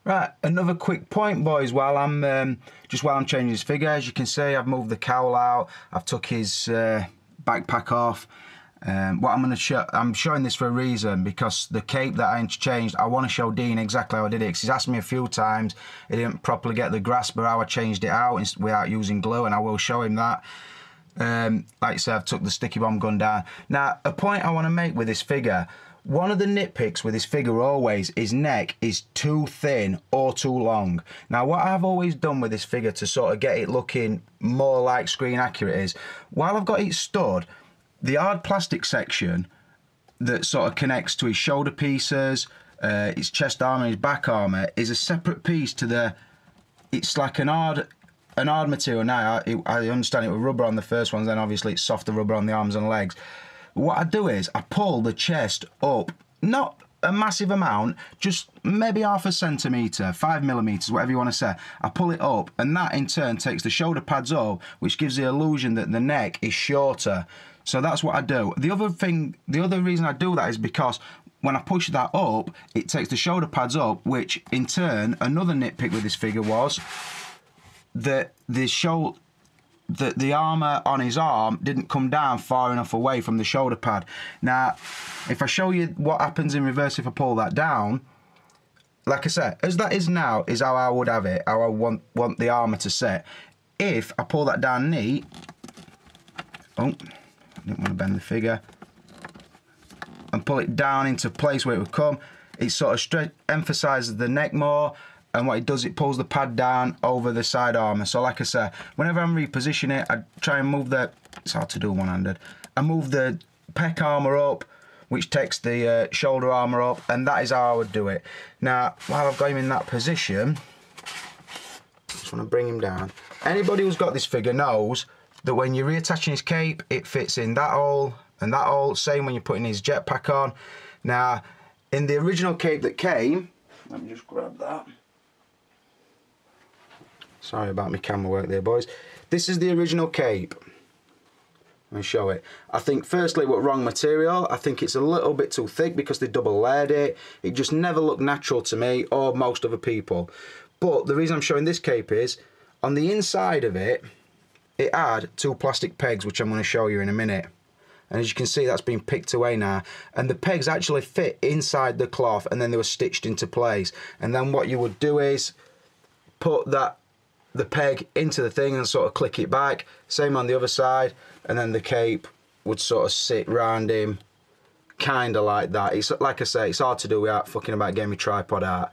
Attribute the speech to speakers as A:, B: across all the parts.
A: Right, another quick point, boys, while I'm changing his figure. As you can see, I've moved the cowl out, I've took his backpack off. What I'm showing this for a reason, because the cape that I changed, I want to show Dean exactly how I did it, because he's asked me a few times, he didn't properly get the grasp of how I changed it out without using glue, and I will show him that. Like I said, I've took the sticky bomb gun down. Now, a point I want to make with this figure, one of the nitpicks with this figure always, his neck is too thin or too long. Now, what I've always done with this figure to sort of get it looking more like screen accurate is, while I've got it stood, the hard plastic section that sort of connects to his shoulder pieces, his chest armour, his back armour, is a separate piece to the... It's like an hard material now. I understand it with rubber on the first ones, then obviously it's softer rubber on the arms and legs. What I do is I pull the chest up, not a massive amount, just maybe 0.5 centimetre, 5 millimetres, whatever you want to say. I pull it up, and that in turn takes the shoulder pads up, which gives the illusion that the neck is shorter. So that's what I do. The other reason I do that is because when I push that up, it takes the shoulder pads up, which in turn, another nitpick with this figure was that the armour on his arm didn't come down far enough away from the shoulder pad. Now, if I show you what happens in reverse if I pull that down, like I said, as that is now, is how I would have it, how I want the armour to sit. If I pull that down neat, oh, I didn't want to bend the figure, and pull it down into place where it would come, it sort of emphasises the neck more, and what it does, it pulls the pad down over the side armour. So like I said, whenever I'm repositioning it, I try and move it's hard to do one-handed, I move the pec armour up, which takes the shoulder armour up, and that is how I would do it. Now, while I've got him in that position, I just want to bring him down. Anybody who's got this figure knows that when you're reattaching his cape, it fits in that hole and that hole, same when you're putting his jetpack on. Now, in the original cape that came, let me just grab that. Sorry about my camera work there, boys. This is the original cape. Let me show it. I think firstly it was wrong material. I think it's a little bit too thick because they double layered it. It just never looked natural to me or most other people. But the reason I'm showing this cape is, on the inside of it, it had 2 plastic pegs, which I'm going to show you in a minute. And as you can see, that's been picked away now. And the pegs actually fit inside the cloth, and then they were stitched into place. And then what you would do is put the peg into the thing and sort of click it back. Same on the other side, and then the cape would sort of sit round him, kind of like that. It's like I say, it's hard to do without fucking about getting my tripod out.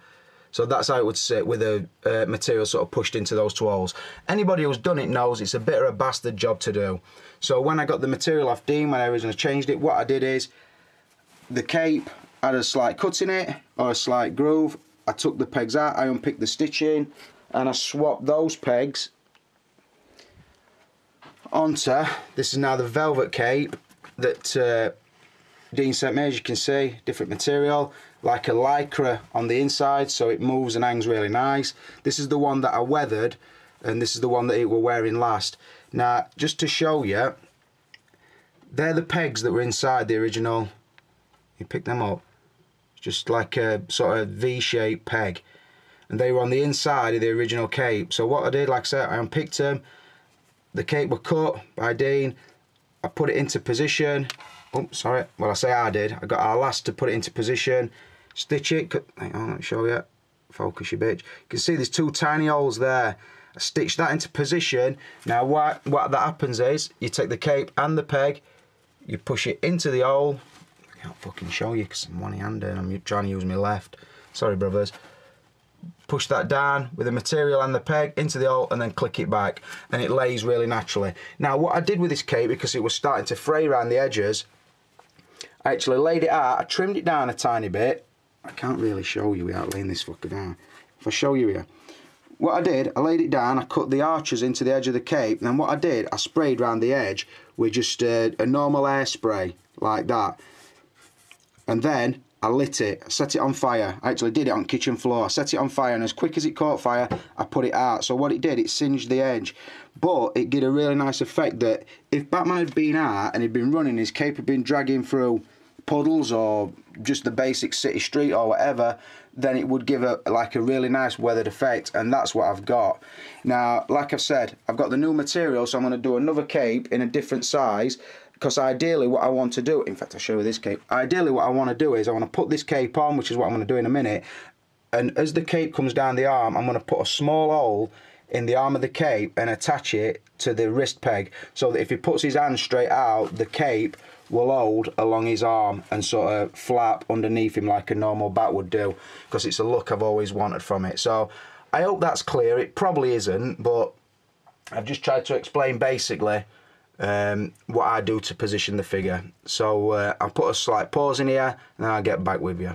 A: So that's how it would sit, with the material sort of pushed into those 2 holes. Anybody who's done it knows it's a bit of a bastard job to do. So when I got the material off Dean, when I originally changed it, what I did is, the cape had a slight cut in it, or a slight groove. I took the pegs out, I unpicked the stitching, and I swapped those pegs onto, this is now the velvet cape that Dean sent me. As you can see, different material, like a lycra on the inside, so it moves and hangs really nice. This is the one that I weathered, and this is the one that it were wearing last. Now, just to show you, they're the pegs that were inside the original. You pick them up, just like a sort of V-shaped peg, and they were on the inside of the original cape. So what I did, like I said, I unpicked them, the cape were cut by Dean, I put it into position. Oh, sorry, well I say I did, I got our last to put it into position, stitch it, hang on, let me show you, focus you bitch. You can see there's 2 tiny holes there. I stitched that into position. Now what that happens is, you take the cape and the peg, you push it into the hole. I can't fucking show you because I'm one-handed and I'm trying to use my left. Sorry brothers. Push that down with the material and the peg into the hole, and then click it back, and it lays really naturally. Now what I did with this cape, because it was starting to fray around the edges, I actually laid it out, I trimmed it down a tiny bit. I can't really show you without laying this fucker down. If I show you here, what I did, I laid it down, I cut the arches into the edge of the cape, and then what I did, I sprayed around the edge with just a normal airspray, like that. And then I lit it, I set it on fire. I actually did it on kitchen floor. I set it on fire, and as quick as it caught fire, I put it out. So what it did, it singed the edge. But it did a really nice effect that if Batman had been out and he'd been running, his cape had been dragging through puddles or just the basic city street or whatever, then it would give a really nice weathered effect, and that's what I've got. Now, like I've said, I've got the new material, so I'm going to do another cape in a different size, because ideally what I want to do, in fact I'll show you this cape, ideally what I want to do is I want to put this cape on, which is what I'm going to do in a minute, and as the cape comes down the arm, I'm going to put a small hole in the arm of the cape and attach it to the wrist peg, so that if he puts his hand straight out, the cape will hold along his arm and sort of flap underneath him like a normal bat would do, because it's a look I've always wanted from it. So I hope that's clear. It probably isn't, but I've just tried to explain basically what I do to position the figure. So I'll put a slight pause in here and then I'll get back with you.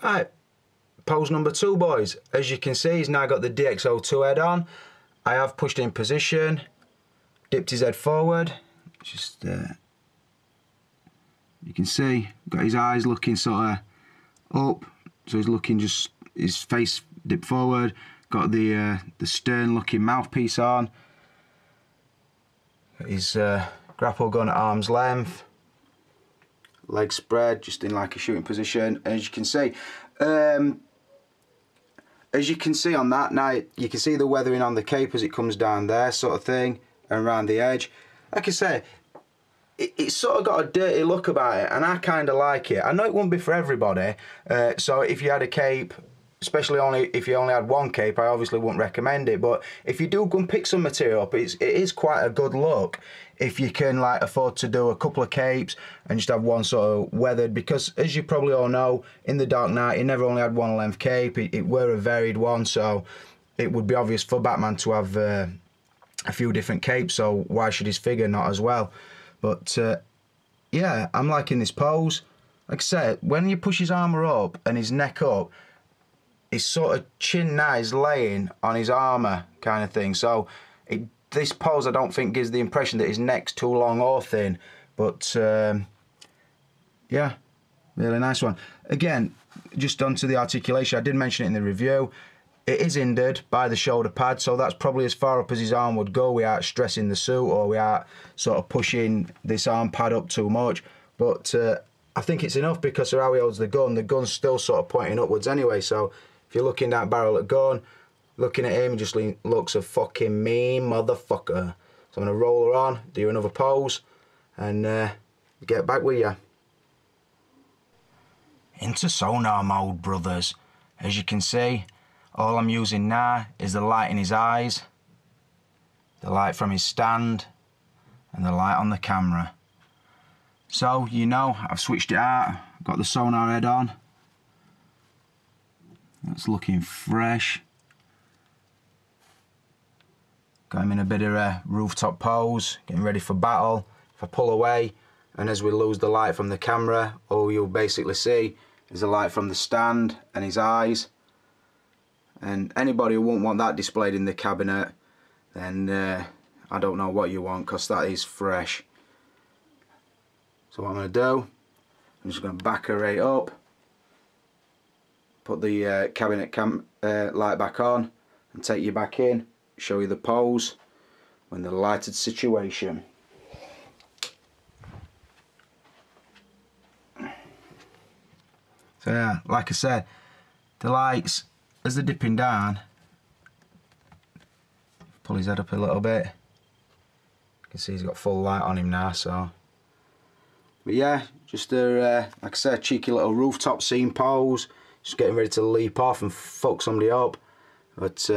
A: Right, pose number 2, boys. As you can see, he's now got the DX02 head on. I have pushed in position, dipped his head forward. Just you can see, got his eyes looking sort of up, so he's looking just his face dipped forward. Got the stern looking mouthpiece on. Got his grapple gun at arm's length. Legs spread, just in like a shooting position. And as you can see on that, now you can see the weathering on the cape as it comes down there, sort of thing, and around the edge. Like I say, it's sort of got a dirty look about it, and I kind of like it. I know it won't be for everybody, so if you had a cape, especially if you only had one cape, I obviously wouldn't recommend it. But if you do go and pick some material up, it is quite a good look if you can like afford to do a couple of capes and just have one sort of weathered, because as you probably all know, in the Dark Knight he never only had one length cape, it were a varied one, so it would be obvious for Batman to have a few different capes, so why should his figure not as well? But yeah, I'm liking this pose. Like I said, when you push his armour up and his neck up, his sort of chin now is laying on his armour kind of thing, so this pose I don't think gives the impression that his neck's too long or thin, but yeah, really nice one. Again, just onto the articulation, I did mention it in the review. It is hindered by the shoulder pad, so that's probably as far up as his arm would go without stressing the suit or without sort of pushing this arm pad up too much. But I think it's enough because of how he holds the gun's still sort of pointing upwards anyway, so if you're looking down barrel at gun, looking at him, he just looks a fucking mean motherfucker. So I'm going to roll her on, do another pose, and get back with you. Into sonar mode, brothers. As you can see, all I'm using now is the light in his eyes, the light from his stand, and the light on the camera. So, you know, I've switched it out, got the sonar head on. That's looking fresh. Got him in a bit of a rooftop pose, getting ready for battle. If I pull away, and as we lose the light from the camera, all you'll basically see is the light from the stand and his eyes. And anybody who won't want that displayed in the cabinet, then I don't know what you want, because that is fresh. So what I'm going to do, I'm just going to back her right up, put the cabinet light back on, and take you back in, show you the pose when the lighted situation. So yeah, like I said, the lights, as they're dipping down, pull his head up a little bit, you can see he's got full light on him now, so. But yeah, just a, like I said, cheeky little rooftop scene pose, just getting ready to leap off and fuck somebody up. But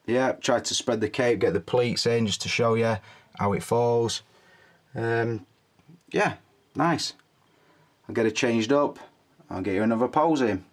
A: yeah, tried to spread the cape, get the pleats in just to show you how it falls. Yeah, nice. I'll get it changed up, I'll get you another pose in.